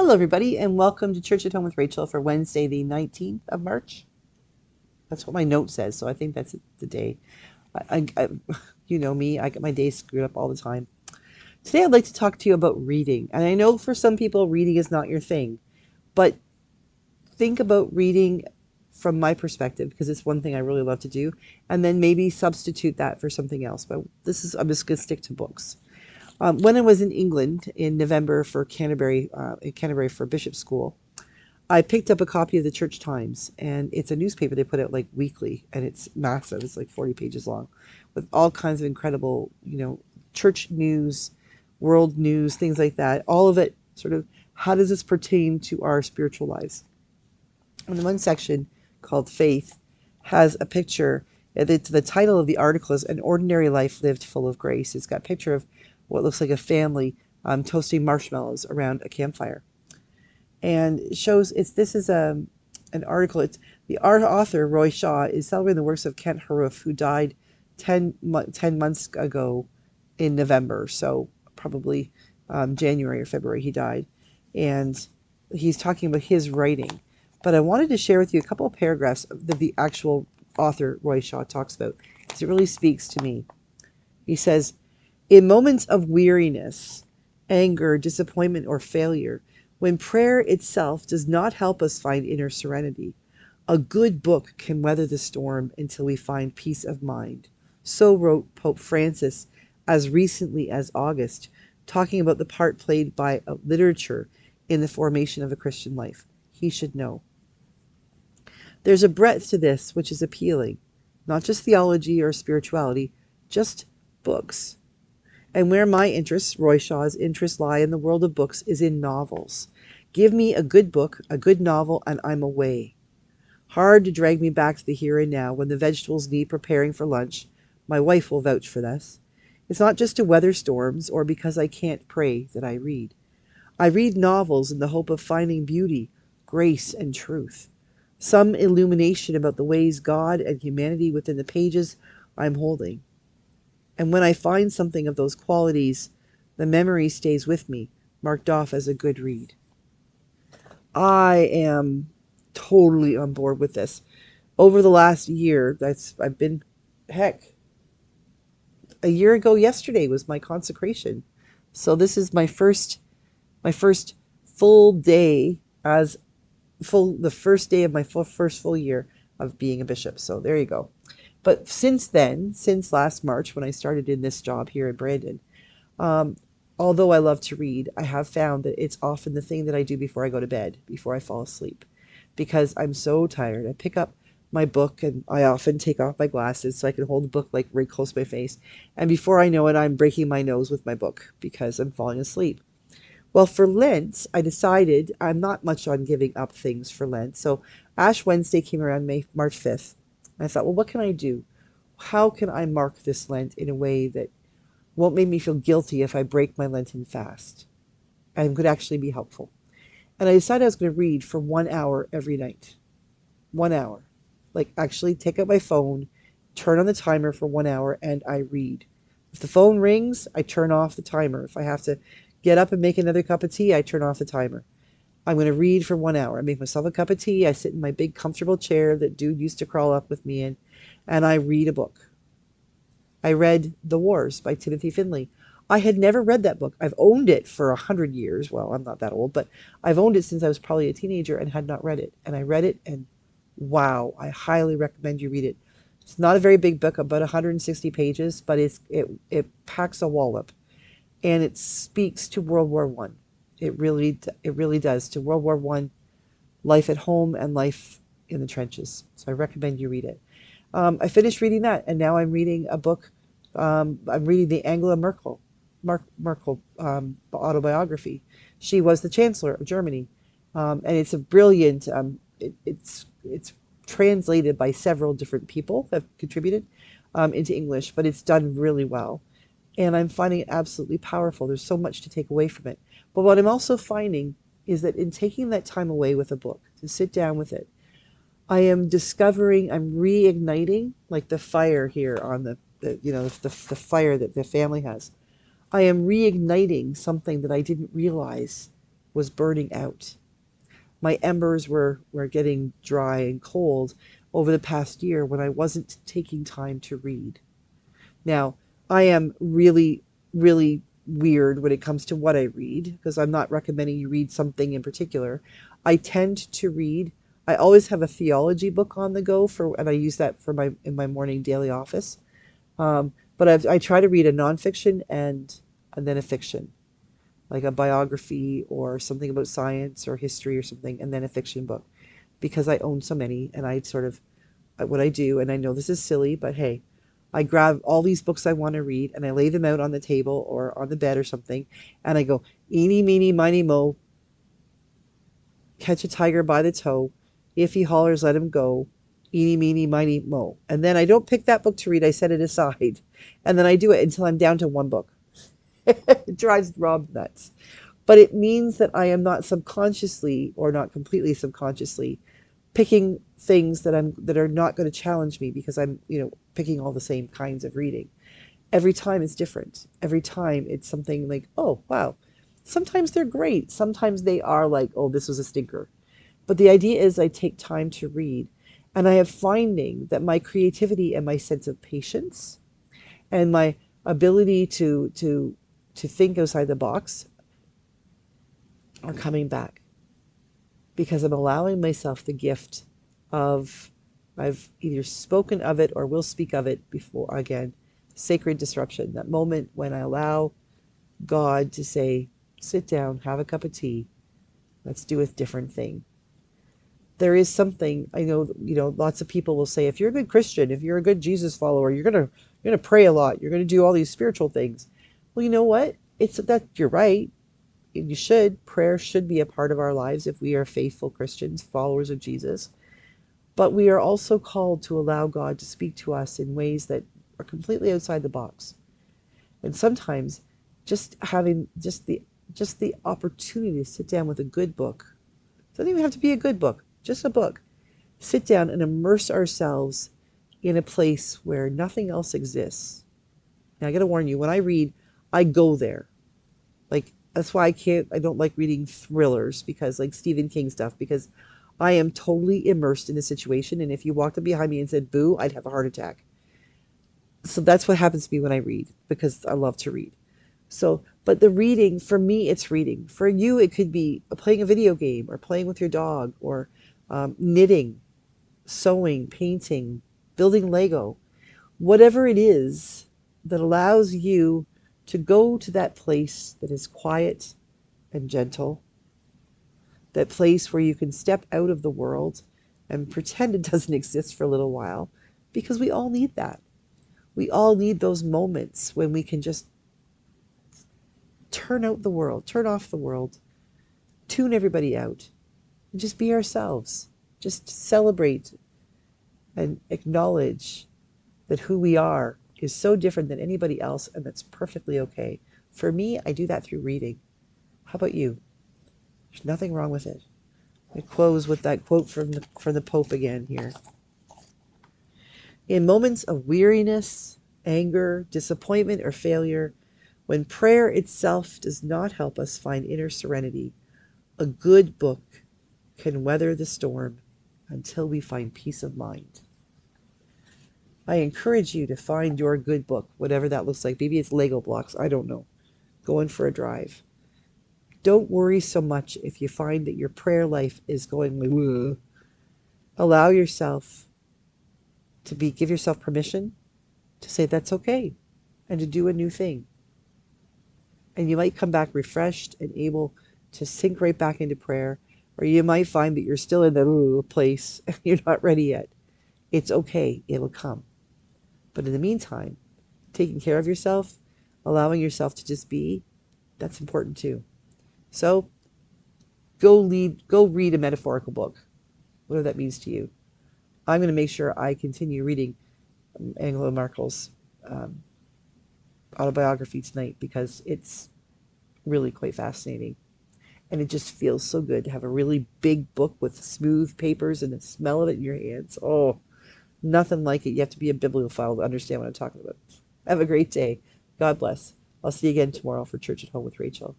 Hello, everybody, and welcome to Church at Home with Rachel for Wednesday, the 19th of March. That's what my note says, so I think that's the day. You know me, I get my days screwed up all the time. Today, I'd like to talk to you about reading. And I know for some people, reading is not your thing, but think about reading from my perspective because it's one thing I really love to do, and then maybe substitute that for something else. But I'm just going to stick to books. When I was in England in November for in Canterbury for Bishop School, I picked up a copy of the Church Times, and it's a newspaper they put out like weekly, and it's massive. It's like 40 pages long, with all kinds of incredible, church news, world news, things like that. All of it sort of, how does this pertain to our spiritual lives? And one section called Faith has a picture. The title of the article is An Ordinary Life Lived Full of Grace. It's got a picture of what looks like a family toasting marshmallows around a campfire. And it shows this is an article. It's the art author Roy Shaw is celebrating the works of Kent Haruf, who died 10 months ago in November, so probably January or February he died, and he's talking about his writing. But I wanted to share with you a couple of paragraphs that the actual author Roy Shaw talks about, because it really speaks to me. He says, in moments of weariness, anger, disappointment, or failure, when prayer itself does not help us find inner serenity, a good book can weather the storm until we find peace of mind. So wrote Pope Francis as recently as August, talking about the part played by literature in the formation of a Christian life. He should know. There's a breadth to this which is appealing, not just theology or spirituality, just books. And where my interests, Roy Shaw's interests, lie in the world of books is in novels. Give me a good book, a good novel, and I'm away. Hard to drag me back to the here and now when the vegetables need preparing for lunch. My wife will vouch for this. It's not just to weather storms or because I can't pray that I read. I read novels in the hope of finding beauty, grace, and truth. Some illumination about the ways God and humanity within the pages I'm holding. And when I find something of those qualities, the memory stays with me, marked off as a good read. I am totally on board with this. Over the last year, I've been, heck, a year ago yesterday was my consecration. So this is my first full day as the first day of my first full year of being a bishop. So there you go. But since then, since last March when I started in this job here in Brandon, um, although I love to read, I have found that it's often the thing that I do before I go to bed, before I fall asleep, because I'm so tired. I pick up my book and I often take off my glasses so I can hold the book like right close to my face. And before I know it, I'm breaking my nose with my book because I'm falling asleep. Well, for Lent, I decided I'm not much on giving up things for Lent. So Ash Wednesday came around March 5th. I thought, well, what can I do? How can I mark this Lent in a way that won't make me feel guilty if I break my Lenten fast and could actually be helpful? And I decided I was going to read for 1 hour every night. 1 hour. Like, actually take out my phone, turn on the timer for 1 hour, and I read. If the phone rings, I turn off the timer. If I have to get up and make another cup of tea, I turn off the timer. I'm going to read for 1 hour. I make myself a cup of tea. I sit in my big comfortable chair that dude used to crawl up with me in, and I read a book. I read The Wars by Timothy Finley. I had never read that book. I've owned it for 100 years. Well, I'm not that old, but I've owned it since I was probably a teenager and had not read it. And I read it, and wow, I highly recommend you read it. It's not a very big book, about 160 pages, but it packs a wallop, and it speaks to World War One. It really does, to World War One, life at home and life in the trenches. So I recommend you read it. I finished reading that, and now I'm reading a book. I'm reading the Angela Merkel autobiography. She was the Chancellor of Germany, and it's a brilliant. It's translated by several different people that have contributed into English, but it's done really well, and I'm finding it absolutely powerful. There's so much to take away from it. But what I'm also finding is that in taking that time away with a book to sit down with it, I am discovering, I'm reigniting like the fire here on the fire that the family has. I am reigniting something that I didn't realize was burning out. My embers were getting dry and cold over the past year when I wasn't taking time to read. Now, I am really, really weird when it comes to what I read because I'm not recommending you read something in particular. I tend to read. I always have a theology book on the go and I use that for my in my morning daily office. But I try to read a nonfiction and then a fiction, like a biography or something about science or history or something, and then a fiction book, because I own so many, and I sort of what I do, and I know this is silly, but hey, I grab all these books I want to read and I lay them out on the table or on the bed or something, and I go, eeny, meeny, miny, mo, catch a tiger by the toe. If he hollers, let him go. Eeny, meeny, miny, mo. And then I don't pick that book to read, I set it aside. And then I do it until I'm down to one book. It drives Rob nuts. But it means that I am not subconsciously or not completely subconsciously picking things that are not going to challenge me because I'm, picking all the same kinds of reading. Every time it's different. Every time it's something like, oh, wow. Sometimes they're great. Sometimes they are like, oh, this was a stinker. But the idea is I take time to read, and I am finding that my creativity and my sense of patience and my ability to think outside the box are coming back because I'm allowing myself the gift of, I've either spoken of it or will speak of it before again, sacred disruption, that moment when I allow God to say, sit down, have a cup of tea, let's do a different thing. There is something, I know, lots of people will say, if you're a good Christian, if you're a good Jesus follower, you're gonna pray a lot, you're gonna do all these spiritual things. Well, you know what? It's that you're right. You should. Prayer should be a part of our lives if we are faithful Christians, followers of Jesus. But we are also called to allow God to speak to us in ways that are completely outside the box. And sometimes just having just the opportunity to sit down with a good book. It doesn't even have to be a good book, just a book. Sit down and immerse ourselves in a place where nothing else exists. Now I gotta warn you, when I read, I go there. Like, that's why I don't like reading thrillers, because like Stephen King stuff, because I am totally immersed in the situation, and if you walked up behind me and said boo, I'd have a heart attack. So that's what happens to me when I read, because I love to read. So, but the reading, for me, it's reading. For you, it could be playing a video game or playing with your dog or knitting, sewing, painting, building Lego, whatever it is that allows you to go to that place that is quiet and gentle, that place where you can step out of the world and pretend it doesn't exist for a little while, because we all need that. We all need those moments when we can just turn out the world, turn off the world, tune everybody out, and just be ourselves. Just celebrate and acknowledge that who we are is so different than anybody else, and that's perfectly okay. For me, I do that through reading. How about you? There's nothing wrong with it. I close with that quote from the Pope again here. In moments of weariness, anger, disappointment, or failure, when prayer itself does not help us find inner serenity, a good book can weather the storm until we find peace of mind. I encourage you to find your good book, whatever that looks like. Maybe it's Lego blocks, I don't know. Going for a drive. Don't worry so much if you find that your prayer life is going like, ugh. Allow yourself give yourself permission to say that's okay and to do a new thing. And you might come back refreshed and able to sink right back into prayer, or you might find that you're still in that place and you're not ready yet. It's okay, it'll come. But in the meantime, taking care of yourself, allowing yourself to just be, that's important too. So go read a metaphorical book, whatever that means to you. I'm going to make sure I continue reading Angela Merkel's um, autobiography tonight, because it's really quite fascinating. And it just feels so good to have a really big book with smooth papers and the smell of it in your hands. Oh, nothing like it. You have to be a bibliophile to understand what I'm talking about. Have a great day. God bless. I'll see you again tomorrow for Church at Home with Rachel.